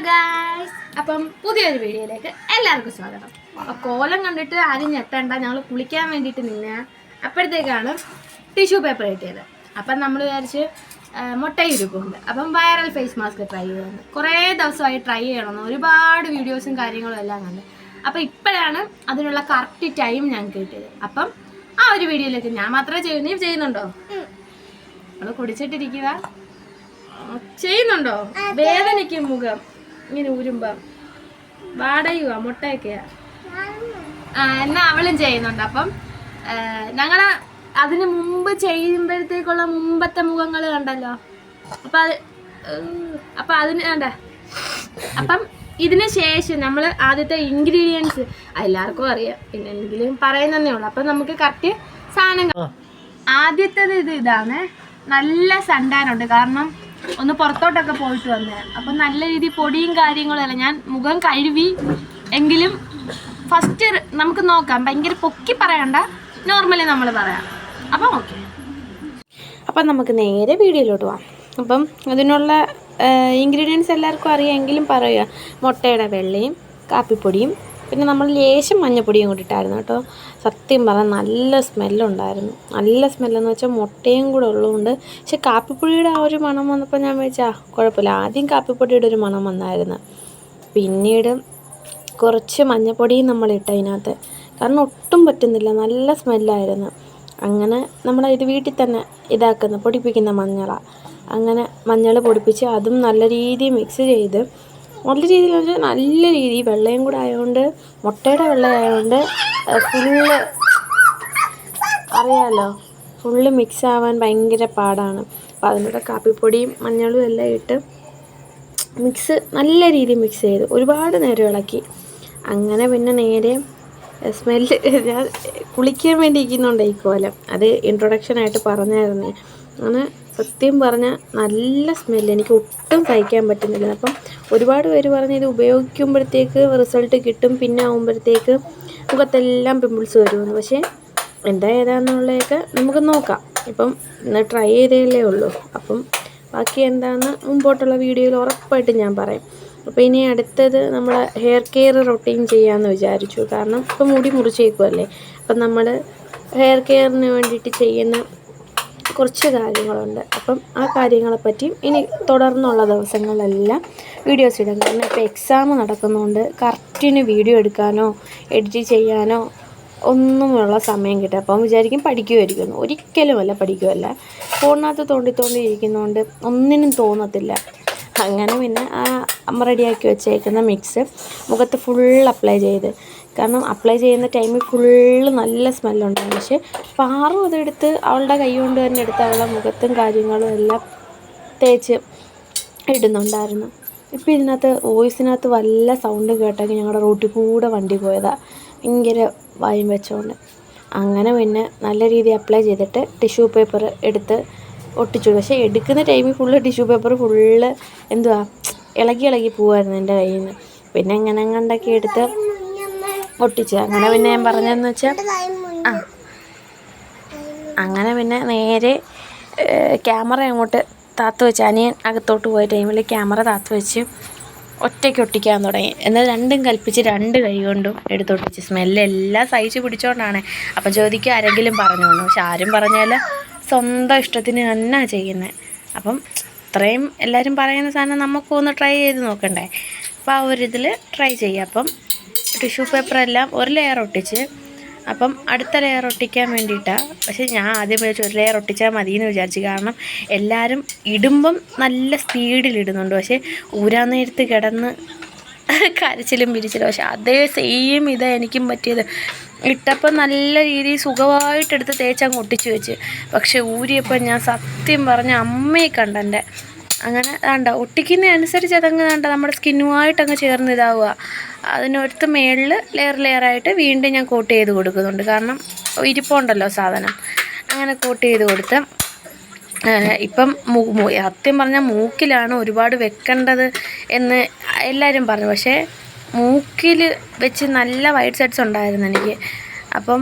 Guys, അപ്പം പുതിയൊരു വീഡിയോയിലേക്ക് എല്ലാവർക്കും സ്വാഗതം. അപ്പോൾ കോലം കണ്ടിട്ട് ആരും ഞെട്ടണ്ട, ഞങ്ങൾ കുളിക്കാൻ വേണ്ടിയിട്ട് നിന്നെ അപ്പോഴത്തേക്കാണ് ടിഷ്യൂ പേപ്പർ കിട്ടിയത്. അപ്പം നമ്മൾ വിചാരിച്ച് മുട്ടയിരിപ്പുണ്ട്, അപ്പം വൈറൽ ഫേസ് മാസ്ക് ട്രൈ ചെയ്തത്. കുറേ ദിവസമായി ട്രൈ ചെയ്യണമെന്ന് ഒരുപാട് വീഡിയോസും കാര്യങ്ങളും എല്ലാം കണ്ട്. അപ്പം ഇപ്പോഴാണ് അതിനുള്ള കറക്റ്റ് ടൈം ഞങ്ങൾക്ക് കിട്ടിയത്. അപ്പം ആ ഒരു വീഡിയോയിലേക്ക് ഞാൻ മാത്രമേ ചെയ്യൂ. നീ ചെയ്യുന്നുണ്ടോ? നമ്മൾ കുടിച്ചിട്ടിരിക്കുക. ചെയ്യുന്നുണ്ടോ? വേദനയ്ക്കും മുഖം ഇങ്ങനെ ഊരുമ്പം വാടയുക മുട്ടയൊക്കെയാ. എന്നാ അവളും ചെയ്യുന്നുണ്ട്. അപ്പം ഞങ്ങള് അതിന് മുമ്പ് ചെയ്യുമ്പോഴത്തേക്കുള്ള മുമ്പത്തെ മുഖങ്ങൾ കണ്ടല്ലോ. അപ്പം അതിന് വേണ്ട. അപ്പം ഇതിന് ശേഷം നമ്മൾ ആദ്യത്തെ ഇൻഗ്രീഡിയൻസ് എല്ലാവർക്കും അറിയാം, പിന്നെ എന്തെങ്കിലും പറയുന്നതേ ഉള്ളൂ. അപ്പം നമുക്ക് കറക്റ്റ് സാധനങ്ങൾ. ആദ്യത്തേത് ഇതാണ്. നല്ല സണ്ടാനുണ്ട്, കാരണം ഒന്ന് പുറത്തോട്ടൊക്കെ പോയിട്ട് വന്നേ. അപ്പം നല്ല രീതിയിൽ പൊടിയും കാര്യങ്ങളും അല്ല. ഞാൻ മുഖം കഴുകി എങ്കിലും ഫസ്റ്റ് നമുക്ക് നോക്കാം. ഭയങ്കര പൊക്കി പറയണ്ട, നോർമലി നമ്മൾ പറയാം. അപ്പം ഓക്കെ, അപ്പം നമുക്ക് നേരെ വീഡിയോയിലോട്ട് പോവാം. അപ്പം അതിനുള്ള ഇൻഗ്രീഡിയൻസ് എല്ലാവർക്കും അറിയാമെങ്കിലും പറയുക. മുട്ടയുടെ വെള്ളയും കാപ്പിപ്പൊടിയും പിന്നെ നമ്മൾ ലേശം മഞ്ഞപ്പൊടിയും കൂടി ഇട്ടായിരുന്നു കേട്ടോ. സത്യം പറഞ്ഞാൽ നല്ല സ്മെല്ലുണ്ടായിരുന്നു. നല്ല സ്മെല്ലെന്ന് വെച്ചാൽ മുട്ടയും കൂടെ ഉള്ളതുകൊണ്ട്. പക്ഷെ കാപ്പിപ്പൊടിയുടെ ആ ഒരു മണം വന്നപ്പോൾ ഞാൻ വിചാരിച്ചാൽ കുഴപ്പമില്ല. ആദ്യം കാപ്പിപ്പൊടിയുടെ ഒരു മണം വന്നായിരുന്നു. പിന്നീട് കുറച്ച് മഞ്ഞപ്പൊടിയും നമ്മളിട്ട് അതിനകത്ത്, കാരണം ഒട്ടും പറ്റുന്നില്ല, നല്ല സ്മെല്ലായിരുന്നു. അങ്ങനെ നമ്മൾ ഇത് വീട്ടിൽ തന്നെ പൊടിപ്പിക്കുന്ന മഞ്ഞളാണ്. അങ്ങനെ മഞ്ഞൾ പൊടിപ്പിച്ച് അതും നല്ല രീതിയിൽ മിക്സ് ചെയ്ത്, നല്ല രീതിയിൽ വെച്ചാൽ നല്ല രീതിയിൽ വെള്ളയും കൂടെ ആയതുകൊണ്ട്, മുട്ടയുടെ വെള്ളം ആയതുകൊണ്ട് ഫുള്ള് അറിയാമല്ലോ, ഫുള്ള് മിക്സ് ആവാൻ ഭയങ്കര പാടാണ്. അപ്പോൾ അതിനോട് കാപ്പിപ്പൊടിയും മഞ്ഞളും എല്ലാം ഇട്ട് നല്ല രീതിയിൽ മിക്സ് ചെയ്ത് ഒരുപാട് നേരം ഇളക്കി. അങ്ങനെ പിന്നെ നേരെ സ്മെല്ല്, ഞാൻ കുളിക്കാൻ വേണ്ടി ഇരിക്കുന്നുണ്ട് ഈ കോലം, അത് ഇൻട്രൊഡക്ഷനായിട്ട് പറഞ്ഞായിരുന്നു. അങ്ങനെ സത്യം പറഞ്ഞാൽ നല്ല സ്മെല്ല്, എനിക്ക് ഒട്ടും സഹിക്കാൻ പറ്റുന്നില്ല. അപ്പം ഒരുപാട് പേര് പറഞ്ഞ് ഇത് ഉപയോഗിക്കുമ്പോഴത്തേക്ക് റിസൾട്ട് കിട്ടും, പിന്നെ ആകുമ്പോഴത്തേക്ക് മുഖത്തെല്ലാം പിമ്പിൾസ് വരുമെന്ന്. പക്ഷേ എന്താ ഏതാണെന്നുള്ളതൊക്കെ നമുക്ക് നോക്കാം. ഇപ്പം ഇന്ന് ട്രൈ ചെയ്തതല്ലേ ഉള്ളൂ. അപ്പം ബാക്കി എന്താണെന്ന് മുമ്പോട്ടുള്ള വീഡിയോയിൽ ഉറപ്പായിട്ടും ഞാൻ പറയാം. അപ്പോൾ ഇനി അടുത്തത് നമ്മൾ ഹെയർ കെയർ റൊട്ടീൻ ചെയ്യാമെന്ന് വിചാരിച്ചു. കാരണം ഇപ്പം മുടി മുറിച്ചേക്കുമല്ലേ. അപ്പം നമ്മൾ ഹെയർ കെയറിന് വേണ്ടിയിട്ട് ചെയ്യുന്ന കുറച്ച് കാര്യങ്ങളുണ്ട്. അപ്പം ആ കാര്യങ്ങളെപ്പറ്റിയും ഇനി തുടർന്നുള്ള ദിവസങ്ങളിലെല്ലാം വീഡിയോസ് ഇടാം. കാരണം ഇപ്പോൾ എക്സാം നടക്കുന്നതുകൊണ്ട് കറക്റ്റിന് വീഡിയോ എടുക്കാനോ എഡിറ്റ് ചെയ്യാനോ ഒന്നുമുള്ള സമയം കിട്ടും. അപ്പം വിചാരിക്കും പഠിക്കുമായിരിക്കുന്നു. ഒരിക്കലുമല്ല, പഠിക്കുമല്ല. ഫോണിനകത്ത് തോണ്ടിയിരിക്കുന്നതുകൊണ്ട് ഒന്നിനും തോന്നത്തില്ല. അങ്ങനെ പിന്നെ ആ അമ്മ റെഡിയാക്കി വെച്ചേക്കുന്ന മിക്സ് മുഖത്ത് ഫുൾ അപ്ലൈ ചെയ്ത്, കാരണം അപ്ലൈ ചെയ്യുന്ന ടൈമിൽ ഫുള്ള് നല്ല സ്മെല്ലുണ്ടായിരുന്നു. പക്ഷേ പാറും അതെടുത്ത് അവളുടെ കൈ കൊണ്ട് തന്നെ എടുത്ത് അവളുടെ മുഖത്തും കാര്യങ്ങളും എല്ലാം തേച്ച് ഇടുന്നുണ്ടായിരുന്നു. ഇപ്പോൾ ഇതിനകത്ത് വോയിസിനകത്ത് വല്ല സൗണ്ട് കേട്ടെങ്കിൽ ഞങ്ങളുടെ റൂട്ടിൽ കൂടെ വണ്ടി പോയതാണ്, ഭയങ്കര വായും വെച്ചോണ്ട്. അങ്ങനെ പിന്നെ നല്ല രീതിയിൽ അപ്ലൈ ചെയ്തിട്ട് ടിഷ്യൂ പേപ്പർ എടുത്ത് ഒട്ടിച്ചു. പക്ഷേ എടുക്കുന്ന ടൈമിൽ ഫുള്ള് ടിഷ്യൂ പേപ്പർ ഫുള്ള് ഇളകി പോവായിരുന്നു എൻ്റെ കയ്യിൽ നിന്ന്. പിന്നെ എങ്ങനെ കണ്ടൊക്കെ എടുത്ത് ഒട്ടിച്ച്. അങ്ങനെ പിന്നെ ഞാൻ പറഞ്ഞതെന്ന് വെച്ചാൽ അങ്ങനെ പിന്നെ നേരെ ക്യാമറ അങ്ങോട്ട് താത്ത് വെച്ച്, അനിയൻ അകത്തോട്ട് പോയ ടൈമിൽ ക്യാമറ താത്ത് വെച്ച് ഒറ്റയ്ക്ക് ഒട്ടിക്കാൻ തുടങ്ങി. എന്നാൽ രണ്ടും കൽപ്പിച്ച് രണ്ട് കൈ കൊണ്ടും എടുത്തൊട്ടിച്ച്. സ്മെല്ലെല്ലാം സഹിച്ച് പിടിച്ചോണ്ടാണ്. അപ്പം ചോദിക്കുക ആരെങ്കിലും പറഞ്ഞോളൂ. പക്ഷെ ആരും പറഞ്ഞാൽ സ്വന്തം ഇഷ്ടത്തിന് തന്നെ ചെയ്യുന്നത്. അപ്പം ഇത്രയും എല്ലാവരും പറയുന്ന സാധനം നമുക്കൊന്ന് ട്രൈ ചെയ്ത് നോക്കണ്ടേ. അപ്പോൾ ആ ഒരിതിൽ ട്രൈ ചെയ്യുക. അപ്പം ടിഷ്യൂ പേപ്പറെല്ലാം ഒരു ലെയർ ഒട്ടിച്ച്, അപ്പം അടുത്ത ലെയർ ഒട്ടിക്കാൻ വേണ്ടിയിട്ടാണ്. പക്ഷേ ഞാൻ ആദ്യം വിചാരിച്ചു ഒരു ലെയർ ഒട്ടിച്ചാൽ മതിയെന്ന് വിചാരിച്ചു. കാരണം എല്ലാവരും ഇടുമ്പം നല്ല സ്പീഡിലിടുന്നുണ്ട്, പക്ഷേ ഊരാൻ നേരത്ത് കിടന്ന് കരച്ചിലും പിരിച്ചിലും. പക്ഷേ അതേ സെയിം ഇതാണ് എനിക്കും പറ്റിയത്. ഇട്ടപ്പം നല്ല രീതിയിൽ സുഖമായിട്ടെടുത്ത് തേച്ചങ്ങ് ഒട്ടിച്ച് വെച്ച്. പക്ഷേ ഊരിയപ്പോൾ ഞാൻ സത്യം പറഞ്ഞ അമ്മയെ കണ്ടെൻ്റെ. അങ്ങനെ വേണ്ട ഒട്ടിക്കുന്നതനുസരിച്ച് അതങ്ങ് വേണ്ട നമ്മുടെ സ്കിന്നുമായിട്ടങ്ങ് ചേർന്ന് ഇതാവുക. അതിനടുത്ത് മേളിൽ ലെയറായിട്ട് വീണ്ടും ഞാൻ കോട്ട് ചെയ്ത് കൊടുക്കുന്നുണ്ട്. കാരണം ഇരിപ്പുണ്ടല്ലോ സാധനം. അങ്ങനെ കോട്ട് ചെയ്ത് കൊടുത്ത് ഇപ്പം സത്യം പറഞ്ഞാൽ മൂക്കിലാണ് ഒരുപാട് വെക്കേണ്ടത് എന്ന് എല്ലാവരും പറഞ്ഞു. പക്ഷേ മൂക്കിൽ വെച്ച് നല്ല വൈറ്റ് സെറ്റ്സ് ഉണ്ടായിരുന്നു എനിക്ക്. അപ്പം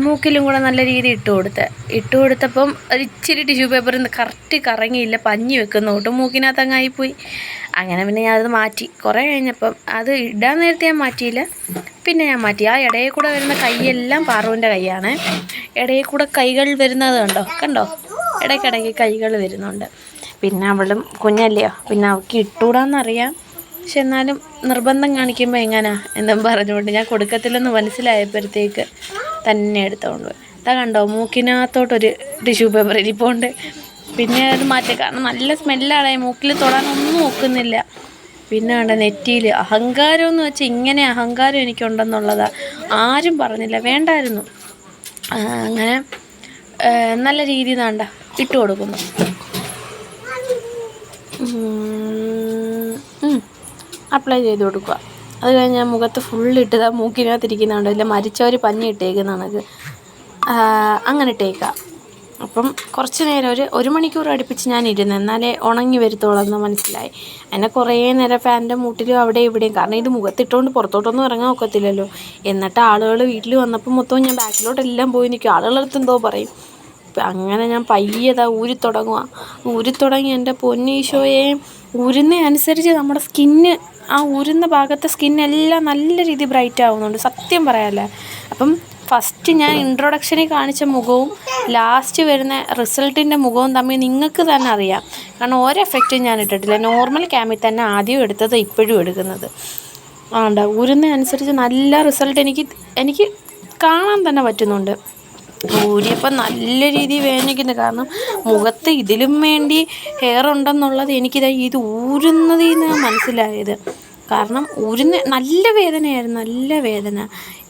മൂക്കിലും കൂടെ നല്ല രീതിയിൽ ഇട്ട് കൊടുത്തപ്പം ഒരിച്ചിരി ടിഷ്യൂ പേപ്പറിൽ നിന്ന് കറക്റ്റ് കറങ്ങിയില്ല, പഞ്ഞി വെക്കുന്ന തൊട്ട് മൂക്കിനകത്ത് അങ്ങായിപ്പോയി. അങ്ങനെ പിന്നെ ഞാനത് മാറ്റി. കുറേ കഴിഞ്ഞപ്പം അത് ഇടാൻ നേരത്തെ ഞാൻ മാറ്റിയില്ല, പിന്നെ ഞാൻ മാറ്റി. ആ ഇടയിൽ കൂടെ വരുന്ന കൈയെല്ലാം പാറുവിൻ്റെ കൈയാണ്. ഇടയിൽ കൂടെ കൈകൾ വരുന്നത് കണ്ടോ ഇടയ്ക്കിടയ്ക്ക് കൈകൾ വരുന്നുണ്ട്. പിന്നെ അവളും കുഞ്ഞല്ലയോ, പിന്നെ അവൾക്ക് ഇട്ടുകൂടാന്നറിയാം, പക്ഷെ എന്നാലും നിർബന്ധം കാണിക്കുമ്പോൾ എങ്ങനെയാ എന്നും പറഞ്ഞുകൊണ്ട് ഞാൻ കൊടുക്കത്തില്ലെന്ന് മനസ്സിലായപ്പോഴത്തേക്ക് തന്നെ എടുത്തുകൊണ്ട് പോയി. അതാ കണ്ടോ മൂക്കിനകത്തോട്ടൊരു ടിഷ്യൂ പേപ്പർ ഇരിപ്പുണ്ട്. പിന്നെ അത് മാറ്റി, കാരണം നല്ല സ്മെല്ലാണ്, മൂക്കിൽ തൊടാനൊന്നും ഒക്കുന്നില്ല. പിന്നെ കണ്ട നെറ്റിയിൽ അഹങ്കാരം എന്ന് വെച്ചാൽ ഇങ്ങനെ അഹങ്കാരം എനിക്കുണ്ടെന്നുള്ളതാണ്. ആരും പറഞ്ഞില്ല, വേണ്ടായിരുന്നു. അങ്ങനെ നല്ല രീതിയിൽ വേണ്ട ഇട്ട് കൊടുക്കുന്നു. അപ്ലൈ ചെയ്ത് കൊടുക്കുക. അത് കഴിഞ്ഞ് ഞാൻ മുഖത്ത് ഫുള്ളിട്ടതാ മൂക്കിനകത്തിരിക്കുന്നുണ്ട്, ഇല്ല മരിച്ചവർ പഞ്ഞി ഇട്ടേക്കുന്നതാണത്. അങ്ങനെ ഇട്ടേക്കുക. അപ്പം കുറച്ച് നേരം ഒരു മണിക്കൂർ അടുപ്പിച്ച് ഞാൻ ഇരുന്നു, എന്നാലേ ഉണങ്ങി വരുത്തോളെന്ന് മനസ്സിലായി. എന്നെ കുറേ നേരം ഫാനിൻ്റെ മൂട്ടിലും അവിടെ ഇവിടെയും, കാരണം ഇത് മുഖത്തിട്ടുകൊണ്ട് പുറത്തോട്ടൊന്നും ഇറങ്ങാൻ ഒക്കത്തില്ലല്ലോ. എന്നിട്ട് ആളുകൾ വീട്ടിൽ വന്നപ്പോൾ മൊത്തവും ഞാൻ ബാക്കിലോട്ടെല്ലാം പോയി നിൽക്കും, ആളുകളടുത്ത് എന്തോ പറയും. അങ്ങനെ ഞാൻ പയ്യതാ ഊരിത്തുടങ്ങി. എൻ്റെ പൊന്നീശോയെ, ഊരുന്ന അനുസരിച്ച് നമ്മുടെ സ്കിന്ന്, ആ ഊരുന്ന ഭാഗത്തെ സ്കിന്നെല്ലാം നല്ല രീതിയിൽ ബ്രൈറ്റ് ആവുന്നുണ്ട്, സത്യം പറയാമല്ലേ. അപ്പം ഫസ്റ്റ് ഞാൻ ഇൻട്രൊഡക്ഷനിൽ കാണിച്ച മുഖവും ലാസ്റ്റ് വരുന്ന റിസൾട്ടിൻ്റെ മുഖവും തമ്മിൽ നിങ്ങൾക്ക് തന്നെ അറിയാം. കാരണം ഒരു എഫക്റ്റും ഞാൻ ഇട്ടിട്ടില്ല, നോർമൽ ക്യാമിൽ തന്നെ ആദ്യം എടുത്തത് ഇപ്പോഴും എടുക്കുന്നത്. ഊരുന്ന അനുസരിച്ച് നല്ല റിസൾട്ട് എനിക്ക് കാണാൻ തന്നെ പറ്റുന്നുണ്ട്. ഊരിയപ്പോൾ നല്ല രീതിയിൽ വേദനിക്കുന്നു, കാരണം മുഖത്ത് ഇതിലും വേണ്ടി ഹെയർ ഉണ്ടെന്നുള്ളത് എനിക്കിതാ ഇത് ഊരുന്നതിൽ നിന്നാണ് മനസ്സിലായത്. കാരണം ഊരുന്ന നല്ല വേദനയായിരുന്നു, നല്ല വേദന.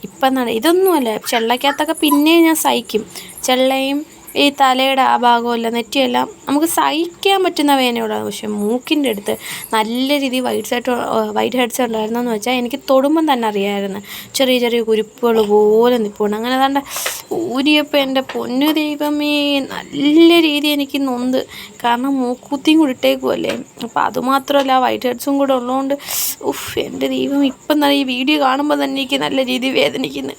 ഇപ്പം ഇതൊന്നുമല്ല, ചെള്ളയ്ക്കകത്തൊക്കെ പിന്നെ ഞാൻ സഹിക്കും. ചെള്ളയും ഈ തലയുടെ ആ ഭാഗമല്ല, നെറ്റിയെല്ലാം നമുക്ക് സഹിക്കാൻ പറ്റുന്ന വേദനയുള്ളൂ. പക്ഷെ മൂക്കിൻ്റെ അടുത്ത് നല്ല രീതിയിൽ വൈറ്റ് ഹെഡ്സ് ഉണ്ടായിരുന്നെന്ന് വെച്ചാൽ എനിക്ക് തൊടുമ്പം തന്നെ അറിയാമായിരുന്നു, ചെറിയ ചെറിയ കുരുപ്പുകൾ പോലെ നിൽപ്പുണ്ട്. അങ്ങനെ അതാണ്ട് ഊരിയപ്പോൾ എൻ്റെ പൊന്നു ദൈവമേ നല്ല രീതി എനിക്ക് നൊന്ത്, കാരണം മൂക്കുത്തിയും കൂടി ഇട്ടേക്കുമല്ലേ. അപ്പോൾ അതുമാത്രമല്ല വൈറ്റ് ഹെഡ്സും കൂടെ ഉള്ളതുകൊണ്ട് എൻ്റെ ദൈവം, ഇപ്പം ഈ വീഡിയോ കാണുമ്പോൾ തന്നെ എനിക്ക് നല്ല രീതിയിൽ വേദനിക്കുന്നു.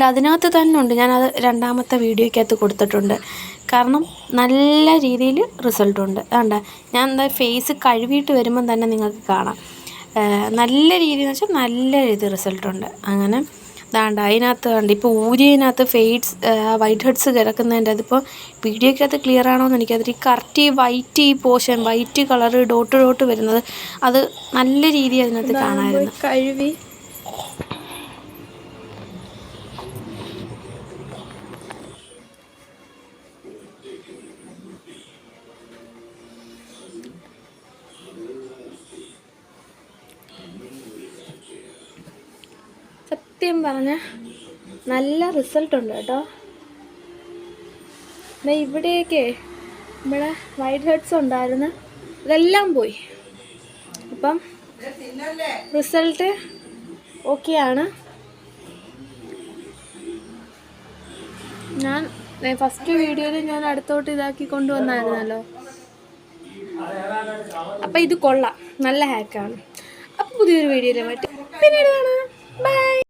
അതിനകത്ത് തന്നെ ഉണ്ട്, ഞാനത് രണ്ടാമത്തെ വീഡിയോയ്ക്കകത്ത് കൊടുത്തിട്ടുണ്ട്. കാരണം നല്ല രീതിയിൽ റിസൾട്ടുണ്ട്. ഞാൻ ഫേസ് കഴുകിയിട്ട് വരുമ്പം തന്നെ നിങ്ങൾക്ക് കാണാം, നല്ല രീതിയിൽ എന്ന് വെച്ചാൽ നല്ല രീതി റിസൾട്ടുണ്ട്. അങ്ങനെ അതിനകത്ത് ഇപ്പോൾ ഊരിയതിനകത്ത് വൈറ്റ് ഹെഡ്സ് കിടക്കുന്നതിൻ്റെ അതിപ്പോൾ വീഡിയോയ്ക്കകത്ത് ക്ലിയർ ആണോ എന്ന് എനിക്കതിൽ കറക്റ്റ് ഈ വൈറ്റ് കളറ് ഡോട്ട് വരുന്നത് അത് നല്ല രീതിയിൽ അതിനകത്ത് കാണാമായിരുന്നു. കഴുകി സത്യം പറഞ്ഞാൽ നല്ല റിസൾട്ടുണ്ട് കേട്ടോ. ഇവിടെയൊക്കെ ഇവിടെ വൈറ്റ് ഹെഡ്സ് ഉണ്ടായിരുന്നു, ഇതെല്ലാം പോയി. അപ്പം റിസൾട്ട് ഓക്കെയാണ്. ഞാൻ ഫസ്റ്റ് വീഡിയോയിൽ ഞാൻ അടുത്തോട്ട് ഇതാക്കി കൊണ്ടുവന്നായിരുന്നല്ലോ. അപ്പം ഇത് കൊള്ളാം, നല്ല ഹാക്കാണ്. അപ്പം പുതിയൊരു വീഡിയോയിൽ പിന്നീട് കാണാം. ബൈ.